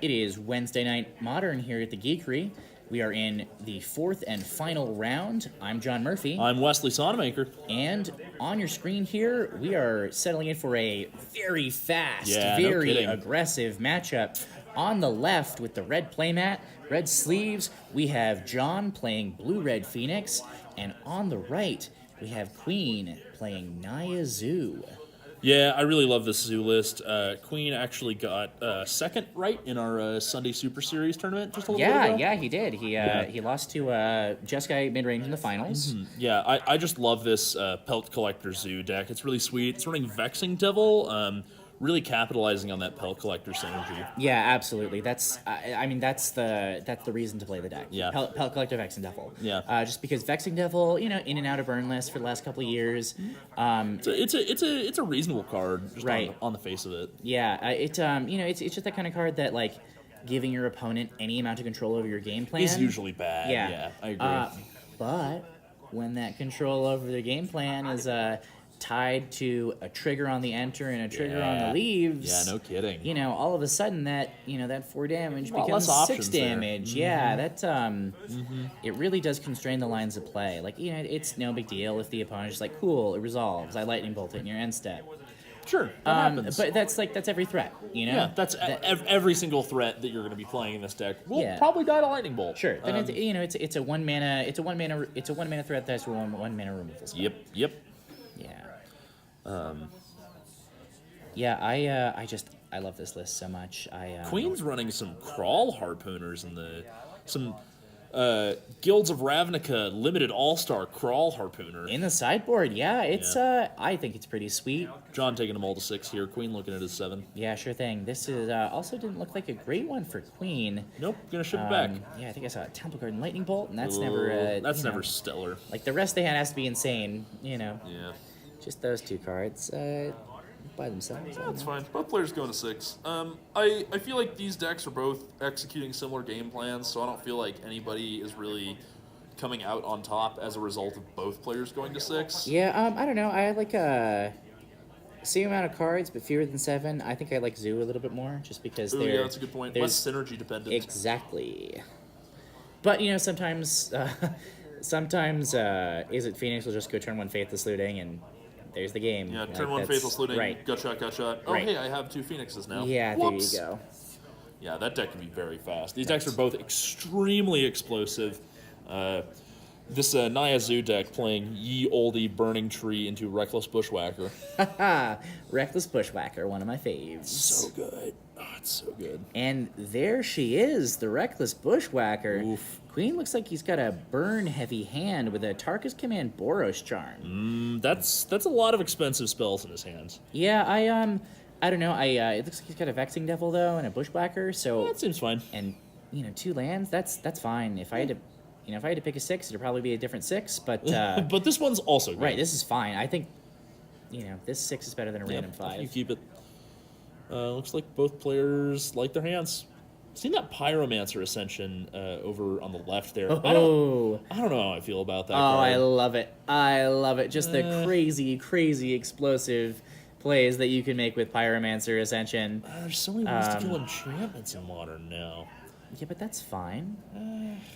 It is Wednesday Night Modern here at the Geekery. We are in the fourth and final round. I'm John Murphy. I'm Wesley Sonamaker. And on your screen here, we are settling in for a very fast, very aggressive matchup. On the left with the red playmat, red sleeves, we have John playing Blue-Red Phoenix. And on the right, we have Queen playing Naya Zoo. Yeah, I really love this Zoo list. Queen actually got second right in our Sunday Super Series tournament just a little bit ago. Yeah, he did. He lost to Jeskai mid-range in the finals. Mm-hmm. Yeah, I just love this Pelt Collector Zoo deck. It's really sweet. It's running Vexing Devil, really capitalizing on that Pelt Collector synergy. Yeah, absolutely. That's the reason to play the deck. Yeah. Pelt Collector Vexing Devil. Yeah. Just because Vexing Devil, in and out of burn list for the last couple of years. It's a reasonable card, just right on the face of it. Yeah. It's just that kind of card that like giving your opponent any amount of control over your game plan is usually bad. Yeah, I agree. But when that control over the game plan is tied to a trigger on the enter and a trigger on the leaves. Yeah, no kidding. All of a sudden that 4 damage becomes 6 damage. There. Yeah, that it really does constrain the lines of play. Like, it's no big deal if the opponent's just like, cool, it resolves. I lightning bolt it in your end step. Sure, that happens. But that's every threat, Yeah, that's every single threat that you're going to be playing in this deck will probably die to lightning bolt. Sure. Then it's a one mana threat that's one mana removal spell. Yep. Yeah. I love this list so much. Queen's running some Crawl Harpooners in some Guilds of Ravnica limited All-Star Crawl Harpooner in the sideboard. Yeah, it's I think it's pretty sweet. John taking them all to 6 here. Queen looking at his 7. Yeah, sure thing. This is also didn't look like a great one for Queen. Nope, gonna ship it back. Yeah, I think I saw a Temple Garden Lightning Bolt, and that's never stellar. Like the rest they had has to be insane. Yeah. Just those 2 cards by themselves. That's fine. Both players going to 6. I feel like these decks are both executing similar game plans, so I don't feel like anybody is really coming out on top as a result of both players going to 6. Yeah, I don't know. I like same amount of cards, but fewer than 7. I think I like Zoo a little bit more, just because they're... Yeah, that's a good point. Less synergy dependent. Exactly. But, sometimes Izzet Phoenix will just go turn 1 Faithless Looting, and there's the game. Yeah, turn 1 Faithless Looting, right. gut shot. Oh, hey, I have 2 Phoenixes now. Yeah, Whoops. There you go. Yeah, that deck can be very fast. These decks are both extremely explosive. This Naya Zoo deck playing Ye Olde Burning Tree into Reckless Bushwhacker. Reckless Bushwhacker, one of my faves. So good. Oh, it's so good. And there she is, the Reckless Bushwhacker. Oof. Queen looks like he's got a burn-heavy hand with a Tarka's Command Boros Charm. That's a lot of expensive spells in his hands. Yeah, I don't know. It looks like he's got a Vexing Devil though and a Bushwhacker. So that seems fine. And 2 lands, that's fine. If I had to pick a 6, it'd probably be a different 6. But but this one's also good. Right. This is fine. I think this 6 is better than a random 5. You keep it. Looks like both players like their hands. Seen that Pyromancer Ascension over on the left there. Oh. I don't know how I feel about that. I love it. Just the crazy explosive plays that you can make with Pyromancer Ascension. There's so many ways to kill enchantments in Modern now. Yeah, but that's fine.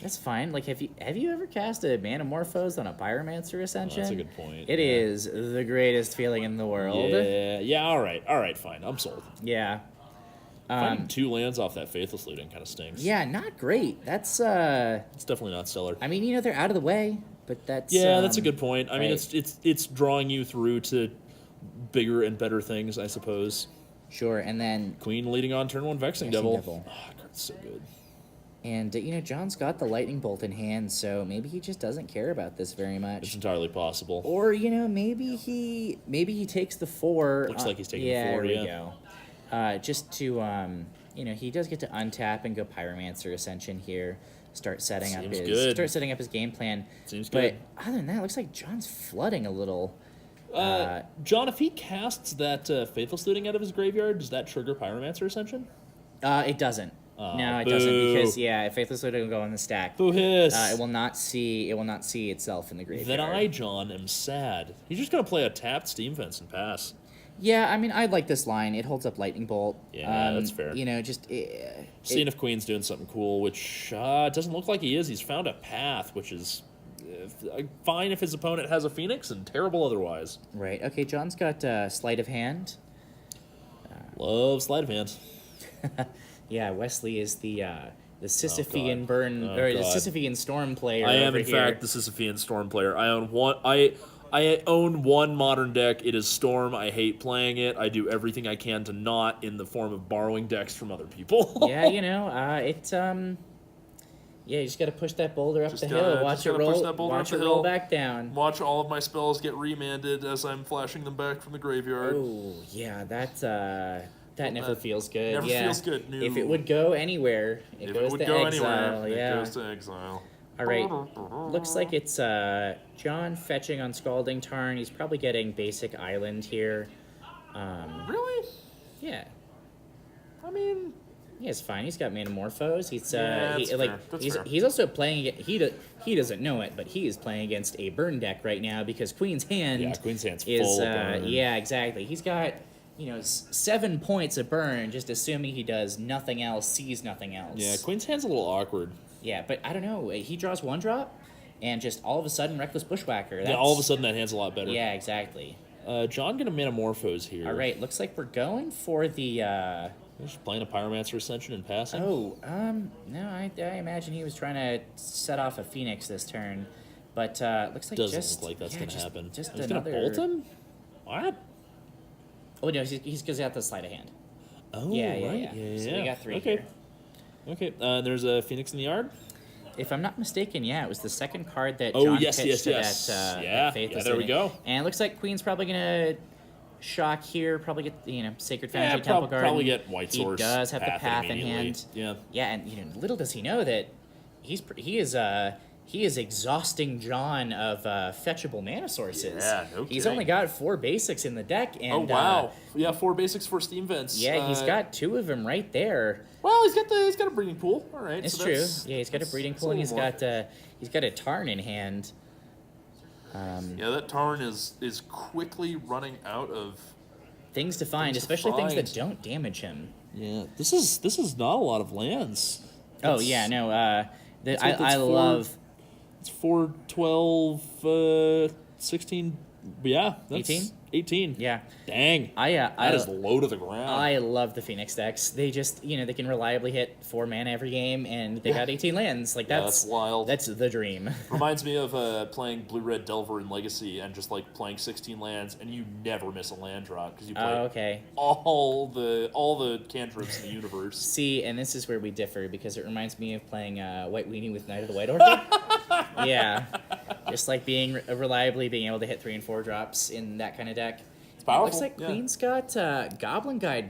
That's fine. Like, have you ever cast a Manamorphose on a Pyromancer Ascension? That's a good point. It is the greatest feeling in the world. Yeah. All right, fine. I'm sold. Yeah. Finding 2 lands off that Faithless Looting kind of stinks. Yeah, not great. That's it's definitely not stellar. I mean, they're out of the way, but that's that's a good point. I mean, right. it's drawing you through to bigger and better things, I suppose. Sure, and then Queen leading on turn 1 Vexing Devil. Oh, card's so good. And John's got the Lightning Bolt in hand, so maybe he just doesn't care about this very much. It's entirely possible. Or maybe he takes the 4. Looks like he's taking the 4. There we go. Just to he does get to untap and go Pyromancer Ascension here. Start setting up his game plan. Seems good. But other than that, it looks like John's flooding a little. John, if he casts that Faithless Looting out of his graveyard, does that trigger Pyromancer Ascension? It doesn't. No, it doesn't, because if Faithless Looting will go in the stack. Boo hiss. It will not see itself in the graveyard. Then I, John, am sad. He's just gonna play a tapped Steam Fence and pass. Yeah, I mean, I like this line. It holds up Lightning Bolt. Yeah, that's fair. You know, just Seeing if Queen's doing something cool, which doesn't look like he is. He's found a path, which is fine if his opponent has a Phoenix, and terrible otherwise. Right. Okay, John's got Sleight of Hand. Love sleight of hand. Yeah, Wesley is the Sisyphean burn or the Sisyphean storm player. I am over in here. fact the Sisyphean storm player. I own one. I own one modern deck. It is Storm. I hate playing it. I do everything I can to not in the form of borrowing decks from other people. Yeah, you know, yeah, you just got to push that boulder up the hill, watch it roll back down. Watch all of my spells get remanded as I'm flashing them back from the graveyard. Oh, yeah, that never feels good. Never feels good. No. If it would go anywhere, it goes to exile. Yeah. It goes to exile. All right, looks like it's John fetching on Scalding Tarn. He's probably getting basic island here. Really? Yeah. I mean... Yeah, it's fine. He's got Manamorphose. He's fair. he's also playing. He doesn't know it, but he is playing against a burn deck right now because Queen's Hand. Yeah, Queen's Hand's is full of burn. Yeah, exactly. He's got 7 points of burn, just assuming he does nothing else, sees nothing else. Yeah, Queen's Hand's a little awkward. Yeah, but I don't know. He draws 1-drop, and just all of a sudden, Reckless Bushwhacker. Yeah, all of a sudden that hand's a lot better. Yeah, exactly. John gonna Manamorphose here. All right, looks like we're going for the. Just playing a Pyromancer Ascension and passing. Oh, no, I imagine he was trying to set off a Phoenix this turn, but looks like doesn't look like that's gonna happen. Just he's another... gonna bolt him. What? Oh no, he's got the sleight of hand. Oh, yeah. So we got 3 here. Okay, there's a Phoenix in the yard. If I'm not mistaken, yeah, it was the second card that John pitched to that Faithless. There we go. And it looks like Queen's probably gonna shock here. Probably get Sacred Foundry, Temple Garden. Probably get White Source. He does have the path in hand. Yeah. Yeah, and little does he know that he is exhausting John of fetchable mana sources. Yeah, no He's kidding. only got 4 basics in the deck, and Oh wow! Yeah, 4 basics for Steam Vents. yeah, he's got 2 of them right there. Well, he's got a breeding pool. All right, It's so true. that's- Yeah, he's got a breeding pool, and he's got a Tarn in hand. Yeah, that Tarn is quickly running out of Things to find, Things to especially things that find. don't damage him. Yeah, this is not a lot of lands. Oh yeah, no. I that's love. It's 4, 12, 16. Yeah, that's 18? 18. Yeah, Dang. That is low to the ground. I love the Phoenix decks. They just they can reliably hit 4 mana every game, and they got 18 lands. Like that's wild. That's the dream. Reminds me of playing Blue-Red Delver in Legacy and just like playing 16 lands, and you never miss a land drop because you play Okay. all the cantrips in the universe. See, and this is where we differ because it reminds me of playing White Weenie with Knight of the White Orchid. Yeah, just like reliably being able to hit 3 and 4 drops in that kind of deck. It's powerful. Looks like yeah. Queen's got Goblin Guide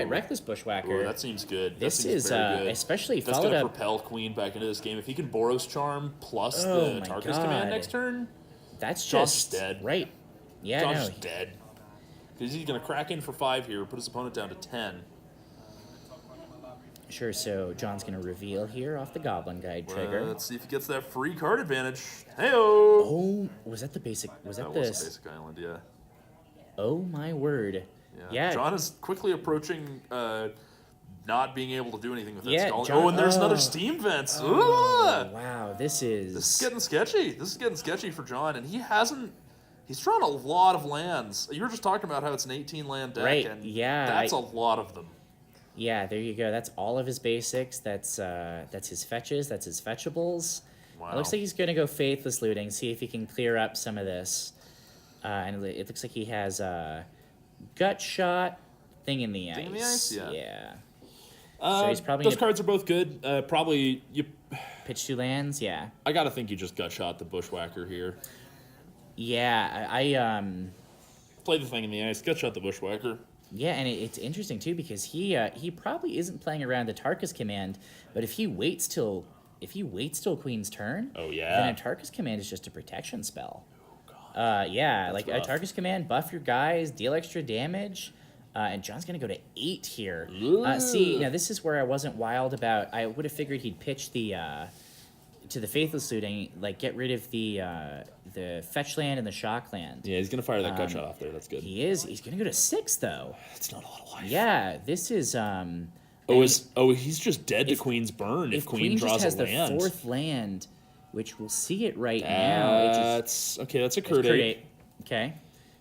Reckless Bushwhacker. Ooh, that seems good. This that seems is very good. especially That's followed gonna up. propel Queen back into this game. If he can Boros Charm plus Oh the my Tarkus God. command next turn, That's John's just dead. right. Yeah, John's no. dead. Because he's gonna crack in for 5 here, put his opponent down to 10. Sure. So John's gonna reveal here off the Goblin Guide trigger. Let's see if he gets that free card advantage. Heyo! Oh, was that the basic? Was that That was this? a basic island, yeah. Oh my word. Yeah. John is quickly approaching not being able to do anything with that Yeah, skull. John- Oh, and there's oh. another Steam Vents. Oh, Ugh! wow, this is This is getting sketchy. This is getting sketchy for John, and he's drawn a lot of lands. You were just talking about how it's an 18 land deck, Right, and yeah, that's a lot of them. Yeah, there you go. That's all of his basics. That's his fetches. That's his fetchables. Wow. It looks like he's gonna go Faithless Looting, see if he can clear up some of this. And it looks like he has Gut Shot, Thing in the Ice. Thing in the Ice, yeah. Yeah. So he's probably Those gonna cards are both good. Probably you. pitch 2 lands. Yeah. I gotta think you just gut shot the Bushwhacker here. Yeah. I Play the Thing in the Ice. Gut shot the Bushwhacker. Yeah, and it's interesting too because he probably isn't playing around the Tarkus command, but if he waits till Queen's turn, Oh, yeah. then a Tarkus command is just a protection spell. Yeah, like rough. a Tarkus command, buff your guys, deal extra damage, and John's gonna go to 8 here. See, now this is where I wasn't wild about. I would have figured he'd pitch the to the Faithless Looting, like get rid of the fetch land and the shock land. Yeah, he's gonna fire that gut shot off there. That's good. He is. He's gonna go to 6 though. It's not a lot of life. Yeah, this is. He's just dead to Queen's Burn if Queen draws just has a land. the 4th land, which we'll see it right now. That's okay. That's a Curd 8. Okay.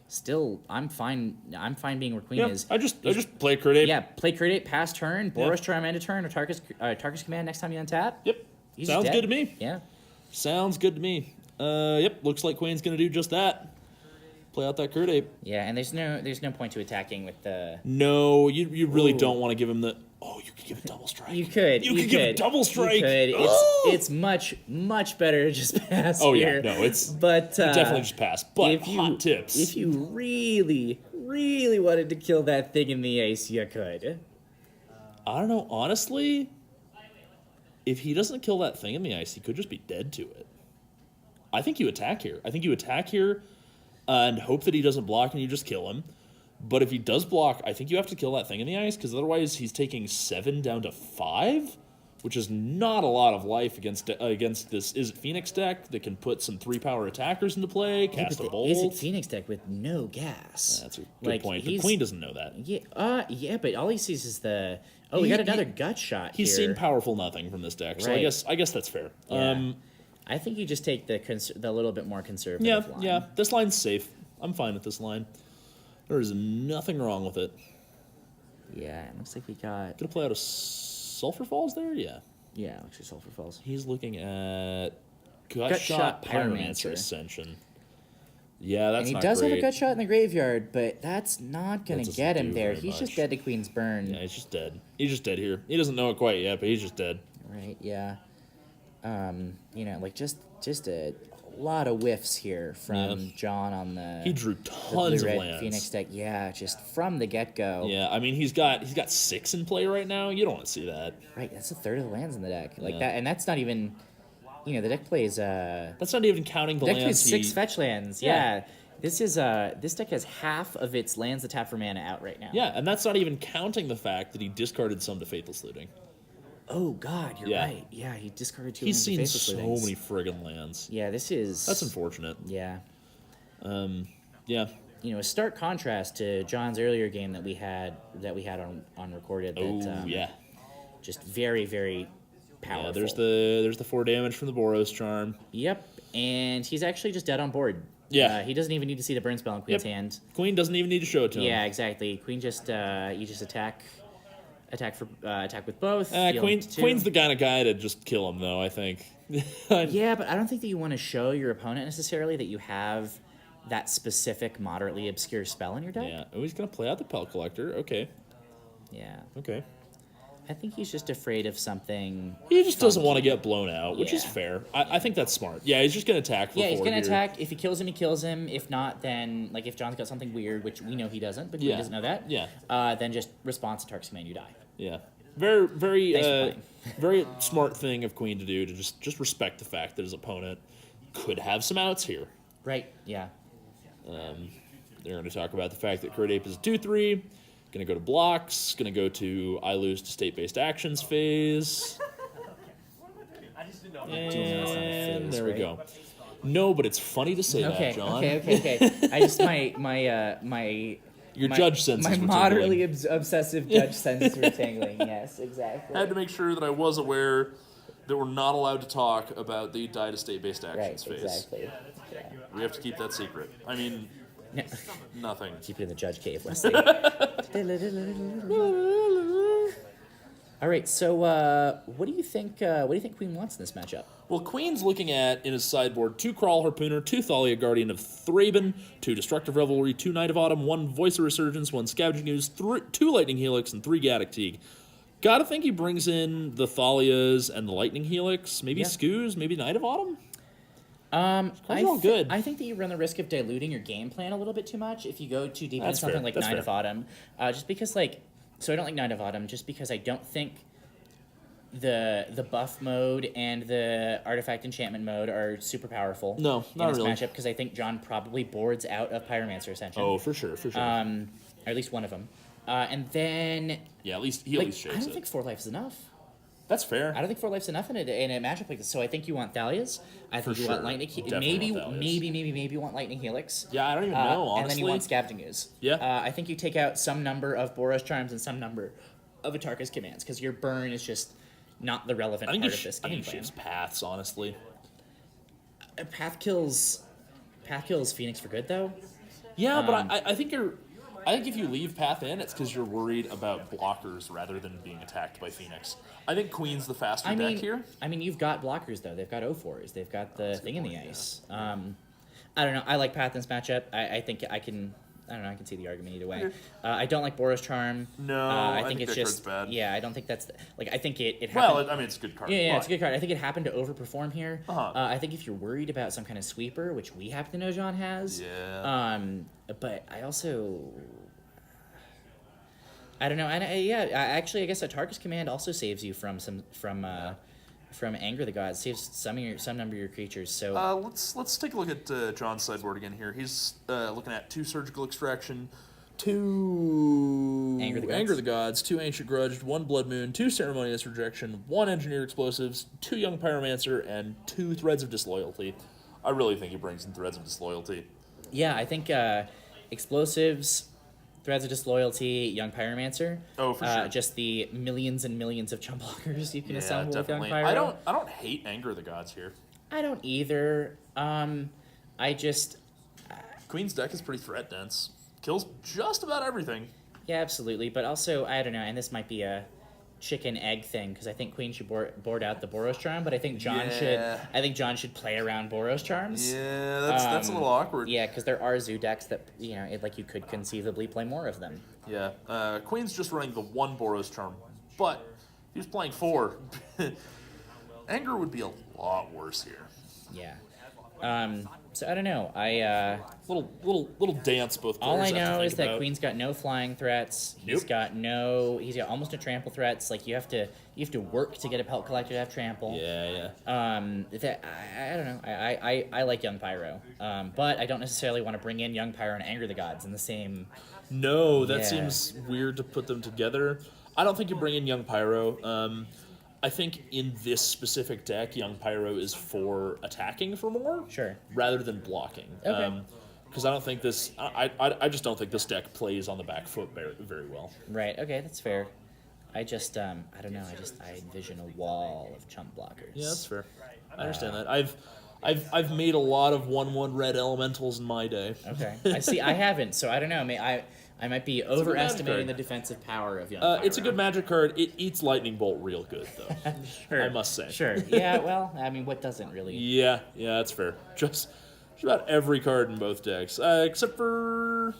Still, I'm fine. I'm fine being where Queen is. I just play Curd 8. Yeah, play Curd 8 pass turn, Boros Charm end of turn, or Tarkus Command next time you untap. Yep. Sounds good to me. Yeah. Sounds good to me. Yep. Looks like Queen's gonna do just that. Play out that Curd 8. Yeah, and there's no point to attacking with the. No, you really don't want to give him the. Oh, you could give a double strike. You could give a double strike. You could. Oh! It's much better to just pass. Oh here. yeah, no, it's but you definitely just pass. But hot tips. If you really wanted to kill that thing in the ace, you could. I don't know, honestly. If he doesn't kill that thing in the ice, he could just be dead to it. I think you attack here. And hope that he doesn't block and you just kill him. But if he does block, I think you have to kill that thing in the ice, because otherwise he's taking 7 down to 5, which is not a lot of life against this Izzet Phoenix deck that can put some 3-power attackers into play, cast a bolt. Izzet Phoenix deck with no gas. That's a good point. The Queen doesn't know that. Yeah, but all he sees is the. Oh, we got another gut shot. He's seen powerful nothing from this deck, so I guess that's fair. Yeah. I think you just take the little bit more conservative line. Yeah, this line's safe. I'm fine with this line. There is nothing wrong with it. Yeah, it looks like we got... Gonna play out of Sulphur Falls there? Yeah. Yeah, looks like Sulphur Falls. He's looking at Gut Shot Pyromancer Ascension. Yeah, that's not great. And he does have a Gut Shot in the graveyard, but that's not going to get him there. He's just dead to Queen's Burn. Yeah, he's just dead. He's just dead here. He doesn't know it quite yet, but he's just dead. Right, yeah. Like just a lot of whiffs here from John on the. He drew tons of lands. Phoenix deck, yeah, just from the get go. Yeah, I mean he's got 6 in play right now. You don't want to see that. Right, that's a third of the lands in the deck, like that, and that's not even. The deck plays. That's not even counting the lands. Deck plays 6 fetch lands. Yeah. This deck has half of its lands that tap for mana out right now. Yeah, and that's not even counting the fact that he discarded some to Faithless Looting. Oh God, you're right. Yeah, he discarded 2. He's seen so many friggin' lands. Yeah, that's unfortunate. Yeah. Yeah. A stark contrast to John's earlier game that we had on recorded. Just very, very powerful. Yeah, there's the 4 damage from the Boros Charm. Yep, and he's actually just dead on board. Yeah. He doesn't even need to see the burn spell in Queen's hand. Queen doesn't even need to show it to him. Yeah, exactly. Queen just you just attack with both. Queen's the kind of guy to just kill him, though, I think. Yeah, but I don't think that you want to show your opponent necessarily that you have that specific moderately obscure spell in your deck. Yeah. Oh, he's going to play out the Pel Collector. Okay. Yeah. Okay. I think he's just afraid of something. He just doesn't want to get blown out, which is fair. I think that's smart. Yeah, he's just going to attack for 4 he's going to attack. If he kills him, he kills him. If not, then, if John's got something weird, which we know he doesn't, but he doesn't know that, then just response to Tarkus Command, you die. Yeah. Very, very, very smart thing of Queen to do, to just respect the fact that his opponent could have some outs here. Right, yeah. They're going to talk about the fact that Curd Ape is a 2/3. Going to go to blocks. Going to go to I lose to state-based actions phase. And there we go. No, but it's funny to say that, John. Okay. I just my judge senses my moderately obsessive judge senses were tingling. Yes, exactly. I had to make sure that I was aware that we're not allowed to talk about the die to state-based actions phase. Exactly. Yeah. We have to keep that secret. I mean, nothing. Keep it in the judge cave, Wesley. All right, so what do you think Queen wants in this matchup? Well, Queen's looking at, in his sideboard, 2 Crawl Harpooner, 2 Thalia Guardian of Thraben, 2 Destructive Revelry, 2 Knight of Autumn, 1 Voice of Resurgence, 1 Scavenging Ooze, 2 Lightning Helix, and 3 Gaddock Teague. Gotta think he brings in the Thalias and the Lightning Helix, maybe Skoos, maybe Knight of Autumn? All good. I think that you run the risk of diluting your game plan a little bit too much if you go too deep into something like Knight of Autumn. Just because, so I don't like Knight of Autumn, just because I don't think the buff mode and the artifact enchantment mode are super powerful. No, not in this really. matchup, because I think John probably boards out of Pyromancer Ascension. Oh, for sure. Or at least one of them. And then he at least shakes it. I don't think 4 life is enough. That's fair. I don't think 4 life's enough in a matchup like this. So I think you want Thalias. I think you want Lightning. Maybe you want Lightning Helix. Yeah, I don't even know, honestly. And then you want Scavenging Ooze. Yeah. I think you take out some number of Boros Charms and some number of Atarka's Commands, because your burn is just not the relevant part of this game. I think shapes paths, honestly. Path kills Phoenix for good, though. Yeah, but I think if you leave Path in, it's because you're worried about blockers rather than being attacked by Phoenix. I think Queen's the faster deck here. I mean, you've got blockers, though. They've got O4s. They've got the thing in the ice. I don't know. I like Path in this matchup. I think I can see the argument either way. I don't like Boros Charm. No, I think it's that just card's bad. Yeah, I don't think that's I think it happened. Well, I mean, it's a good card. Yeah, it's a good card. I think it happened to overperform here. Uh-huh. I think if you're worried about some kind of sweeper, which we happen to know John has. Yeah. But I also. I don't know. And actually, I guess Atarka's Command also saves you from Anger the Gods. Saves some number of your creatures. So let's take a look at John's sideboard again here. He's looking at 2 Surgical Extraction, 2 Anger the Gods, 2 Ancient Grudge, 1 Blood Moon, 2 Ceremonious Rejection, 1 Engineered Explosives, 2 Young Pyromancer, and 2 Threads of Disloyalty. I really think he brings in Threads of Disloyalty. Yeah, I think Explosives, Threads of Disloyalty, Young Pyromancer. Oh, for sure. Just the millions and millions of chump blockers you can assemble definitely. with Young Pyro. I don't hate Anger the Gods here. I don't either. I just... Queen's deck is pretty threat dense. Kills just about everything. Yeah, absolutely. But also, I don't know, and this might be a chicken-egg thing, because I think Queen should board out the Boros Charm, but I think John should play around Boros Charms. Yeah, that's a little awkward. Yeah, because there are Zoo decks that, you could conceivably play more of them. Yeah, Queen's just running the 1 Boros Charm, but if he was playing 4, Anger would be a lot worse here. Yeah. So I don't know. Little dance both players. All I know is that about. Queen's got no flying threats. Nope. He's got almost no trample threats. Like you have to work to get a Pelt Collector to have trample. Yeah. I don't know. I like Young Pyro. But I don't necessarily want to bring in Young Pyro and Anger the Gods in the same. No, that seems weird to put them together. I don't think you bring in Young Pyro. I think in this specific deck, Young Pyro is for attacking for more, rather than blocking. Okay. Because I don't think this, I just don't think this deck plays on the back foot very well. Right. Okay, that's fair. I just, I don't know. I envision a wall of chump blockers. Yeah, that's fair. I understand that. I've made a lot of 1/1 red elementals in my day. Okay. I haven't, so I don't know. I might be overestimating the defensive power of Young Pyro. It's a good magic card. It eats Lightning Bolt real good, though. Sure. I must say. Sure. Yeah, well, I mean, what doesn't really? Yeah, that's fair. Just about every card in both decks, except for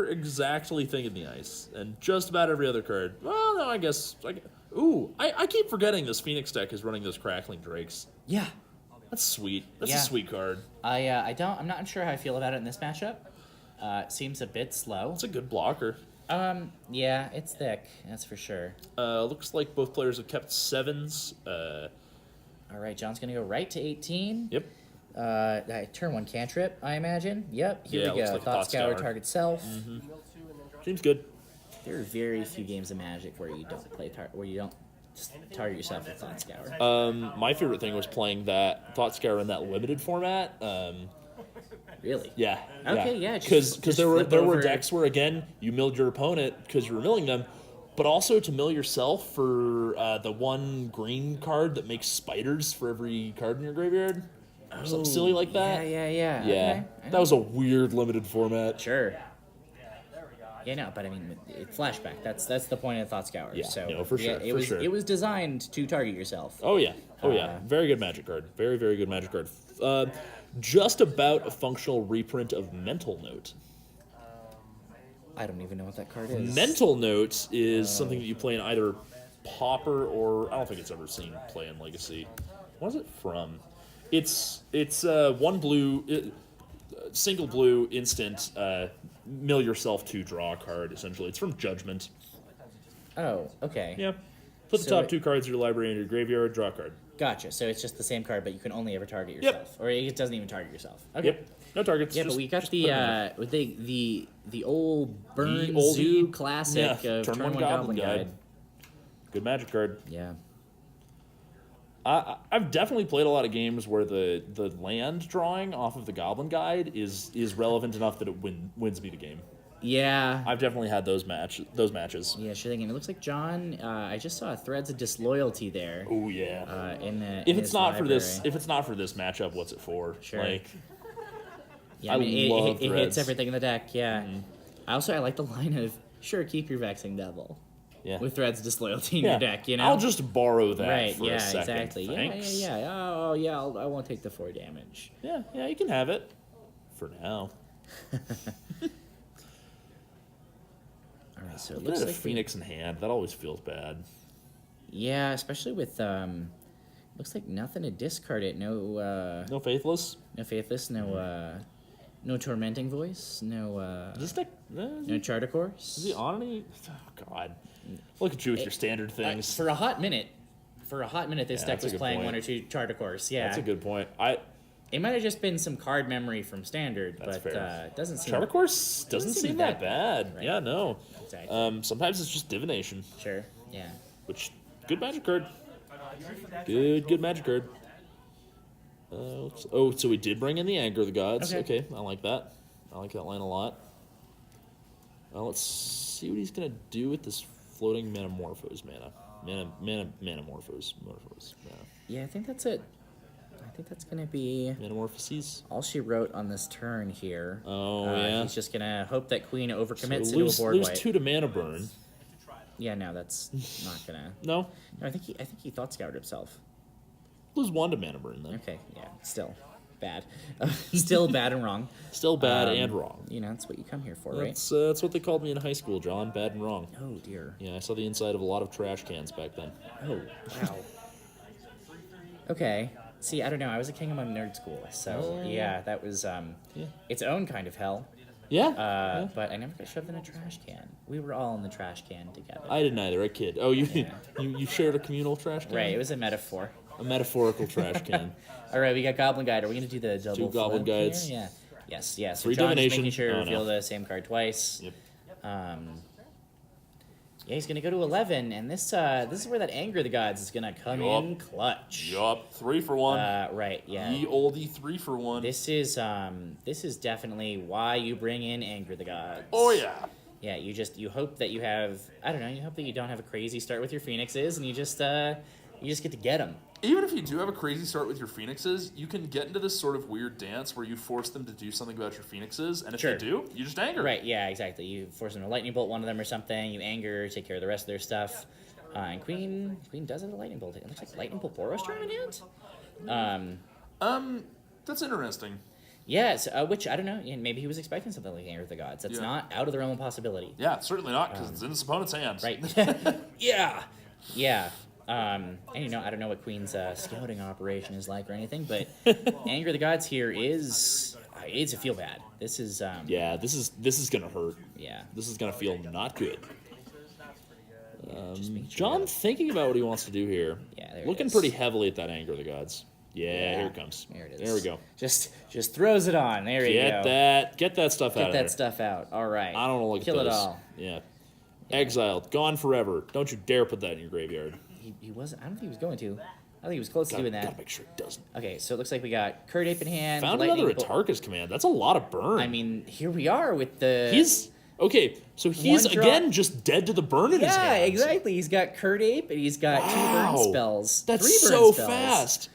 exactly Thing in the Ice, and just about every other card. Well, no, I guess. I keep forgetting this Phoenix deck is running those Crackling Drakes. Yeah. That's sweet. That's a sweet card. I'm not sure how I feel about it in this matchup. Seems a bit slow. It's a good blocker. Yeah, it's thick. That's for sure. Looks like both players have kept 7s. All right, John's gonna go right to 18. Yep. Turn 1 cantrip, I imagine. Yep. Here we go. Like Thought Scour, target self. Mm-hmm. Seems good. There are very few games of Magic where you don't target yourself with Thought Scour. My favorite thing was playing that Thought Scour in that limited format. Really? Yeah. Okay, yeah. Because there were decks where, again, you milled your opponent because you were milling them, but also to mill yourself for the 1 green card that makes spiders for every card in your graveyard. Or something silly like that. Yeah. Okay. That was a weird limited format. Sure. Yeah, no, but I mean, flashback. That's the point of Thought Scour. Yeah, so, no, for sure. It was designed to target yourself. Oh yeah. Very good magic card. Very, very good magic card. Just about a functional reprint of Mental Note. I don't even know what that card is. Mental Note is something that you play in either Pauper or I don't think it's ever seen play in Legacy. What is it from? It's 1 blue, single blue instant. Mill yourself to draw a card. Essentially, it's from Judgment. Oh, okay. Yeah. Put the top 2 cards of your library into your graveyard. Draw a card. Gotcha. So it's just the same card, but you can only ever target yourself, or it doesn't even target yourself. Okay. Yep. No targets. Yeah, but we got the old Burn Zoo classic of Turn 1 Goblin Guide. Good Magic card. Yeah. I've definitely played a lot of games where the land drawing off of the Goblin Guide is relevant enough that it wins me the game. Yeah. I've definitely had those matches. Yeah, sure thing. It looks like John. I just saw Threads of Disloyalty there. Oh yeah. If it's not for this matchup, what's it for? Sure. Like, yeah, I mean, love it Threads. hits everything in the deck. Yeah. Mm-hmm. I like the line of sure keep your Vexing Devil. Yeah. With Threads of Disloyalty in your deck, you know. I'll just borrow that right. for Yeah. a second. Exactly. Thanks. Yeah. Oh yeah. I won't take the 4 damage. Yeah. You can have it for now. All right. So it Looks looks like like Phoenix in hand. That always feels bad. Yeah, especially with looks like nothing to discard it. No Faithless. no Faithless, no Tormenting Voice, no Is this deck? no Charter Course. Is he on any? Oh God! Look at you with your standard things. For a hot minute, this deck that's a was good playing point. 1 or 2 Charter Course. Yeah, That's a good point. It might have just been some card memory from Standard, That's but fair. it doesn't seem Charter Course doesn't seem that bad. Right. Yeah, no. Exactly. Sometimes it's just divination, Sure. Yeah. which good magic card. Good magic card. So we did bring in the Anger of the Gods. Okay. Okay, I like that. I like that line a lot. Let's see what he's gonna do with this floating Metamorphose mana. Metamorphose. Yeah, I think that's it. I think that's gonna be Metamorphoses. all she wrote on this turn here. Oh, yeah. He's just gonna hope that Queen overcommits So into a board lose wipe. 2 to mana burn. Yeah, no, that's not gonna. No, No, I think he thought scouted himself. lose 1 to mana burn then. Okay, yeah, still bad. Still bad and wrong. Still bad and wrong. You know, that's what you come here for, right? That's what they called me in high school, John. Bad and wrong. Oh dear. Yeah, I saw the inside of a lot of trash cans back then. Oh wow. Okay. See, I don't know. I was a king among nerd school, so yeah, that was its own kind of hell. Yeah. But I never got shoved in a trash can. We were all in the trash can together. I didn't either. A kid. Oh, you shared a communal trash can? Right. It was a metaphor. A metaphorical trash can. All right, we got Goblin Guide. Are we gonna do the double 2 Goblin flip here? Guides. Yeah. Yes. Yeah. So 3 John's divination. making sure to Oh, reveal no. the same card twice. Yep. Yeah, he's gonna go to 11, and this is where that Anger of the Gods is gonna come in clutch. Yup, 3 for 1. Right. Yeah. Ye oldie 3 for 1. This is definitely why you bring in Anger of the Gods. Oh yeah. Yeah, you hope that you have, I don't know, you hope that you don't have a crazy start with your Phoenixes, and you just get to get them. Even if you do have a crazy start with your Phoenixes, you can get into this sort of weird dance where you force them to do something about your Phoenixes, and if Sure. they do, you just anger. Right, yeah, exactly. You force them to Lightning Bolt one of them or something, you anger, take care of the rest of their stuff. And Queen does have a Lightning Bolt. It looks like Lightning Bolt Boros Charm in hand? That's interesting. Yeah, so, which, I don't know, maybe he was expecting something like Anger of the Gods. That's Yeah. not out of the realm of possibility. Yeah, certainly not, because it's in his opponent's hands. Right. Yeah. Yeah. And I don't know what Queen's scouting operation is like or anything, but Anger of the Gods here is it's a feel bad. This is Yeah, this is gonna hurt. yeah. This is gonna feel not good. Just making sure John that- thinking about what he wants to do here. Yeah, there it Looking is. pretty heavily at that Anger of the Gods. Yeah, here it comes. There it is. There we go. Just throws it on. There you go. Get that stuff out Get of that there. stuff out. All right. I don't want to look Kill at it those. all. Yeah. Exiled, gone forever. Don't you dare put that in your graveyard. He wasn't. I don't think he was going to. I think he was close to doing that. Gotta make sure it doesn't. Okay, so it looks like we got Curd Ape in hand. Found Lightning another Bolt- Atarka's command. That's a lot of burn. I mean, here we are with the. he's okay. So he's One drop. again just dead to the burn in his Yeah, hands. exactly. He's got Curd Ape and he's got 2 Wow. burn spells. That's 3 burn so spells. fast.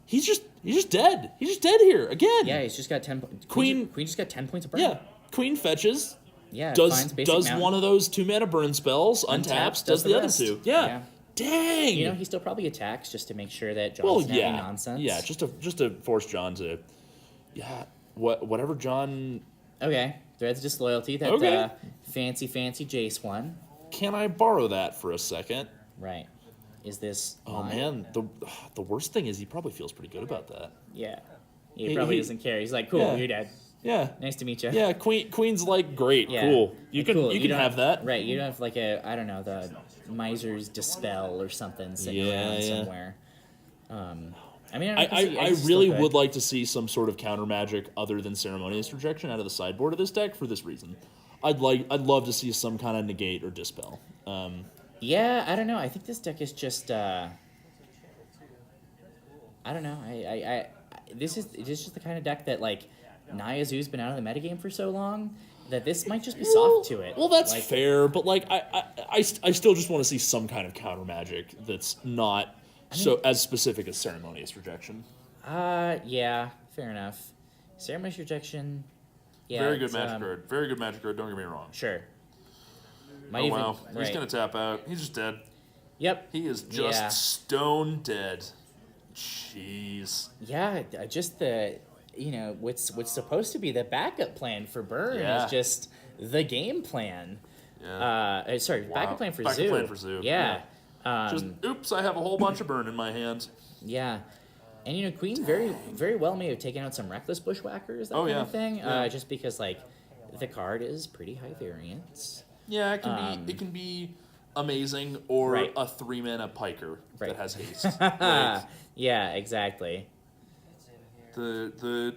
He's just dead. He's just dead here again. Yeah, he's just got 10. Queen- Queen just got 10 points of burn. Yeah. Queen fetches. Yeah. Does finds basic one mountain. of those 2 mana burn spells, untaps, does the other rest. 2. Yeah. Yeah. Dang. You know, he still probably attacks just to make sure that John's well, not yeah. any nonsense. Yeah, just to force John to whatever John. Okay. Threads Disloyalty. That Okay. fancy Jace one. Can I borrow that for a second? Right. Is this? Oh mine? man, the worst thing is he probably feels pretty good about that. Yeah. He probably doesn't care. He's like, cool, Yeah. you're dead. Yeah. Nice to meet you. Yeah, Queen's like great, Yeah. cool. You can Cool. you can don't have that. Right. You don't have like the Miser's Dispel or something sitting around somewhere. I mean, I really would like to see some sort of counter magic other than Ceremonious Rejection out of the sideboard of this deck for this reason. I'd love to see some kind of negate or dispel. Yeah, I don't know. I think this deck is just I don't know. This is just the kind of deck that like Naya Zoo's been out of the metagame for so long that this might just be soft to it. Well, that's like, fair, but like I still just want to see some kind of counter magic that's not so as specific as Ceremonious Rejection. Yeah, fair enough. Ceremonious Rejection. Yeah, Very good magic card. Very good magic card. Don't get me wrong. Sure. Might wow, he's gonna tap out. He's just dead. Yep. He is just stone dead. Jeez. Yeah, just the what's supposed to be the backup plan for Burn is just the game plan. Yeah. Sorry, backup plan for Zoo. Backup plan for Zoo. Yeah. Just oops, I have a whole bunch of Burn in my hand. Yeah. And Queen very well may have taken out some reckless bushwhackers, that kind of thing. Just because like the card is pretty high variance. Yeah, it can be amazing or a 3-mana piker that has haste. Yeah, exactly. The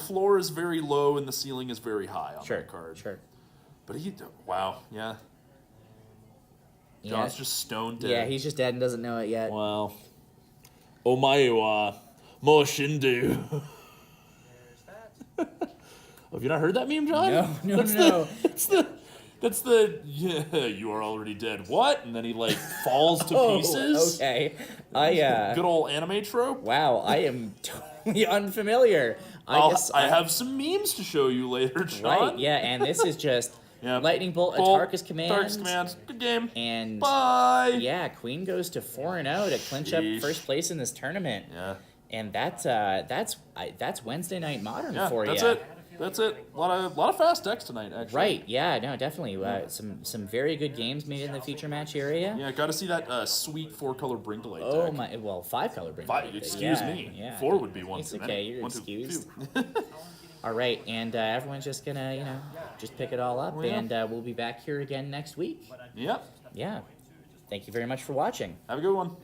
floor is very low and the ceiling is very high on that card. Sure. But John's just stone dead. Yeah, he's just dead and doesn't know it yet. Wow. Omae wa mo shindu. Have you not heard that meme, John? No. That's the you are already dead. What? And then he like falls to pieces. Okay. Good old anime trope. Wow, I am totally unfamiliar. I have some memes to show you later, John. Right, yeah, and this is just Lightning Bolt, Atarka's Command. Atarka's Command. Good game. And bye. Yeah, Queen goes to 4-0 to clinch up first place in this tournament. Yeah. And that's Wednesday Night Modern for you. That's it. That's it. A lot of fast decks tonight, actually. Right. Yeah. No. Definitely. Some very good games made in the feature match area. Yeah. Got to see that sweet 4-color Brinkley deck. Oh my. Well, 5-color Brinkley. Excuse me. Yeah. 4 would be one. It's okay. You're one excused. All right, and everyone's just gonna just pick it all up, and we'll be back here again next week. Yep. Yeah. Thank you very much for watching. Have a good one.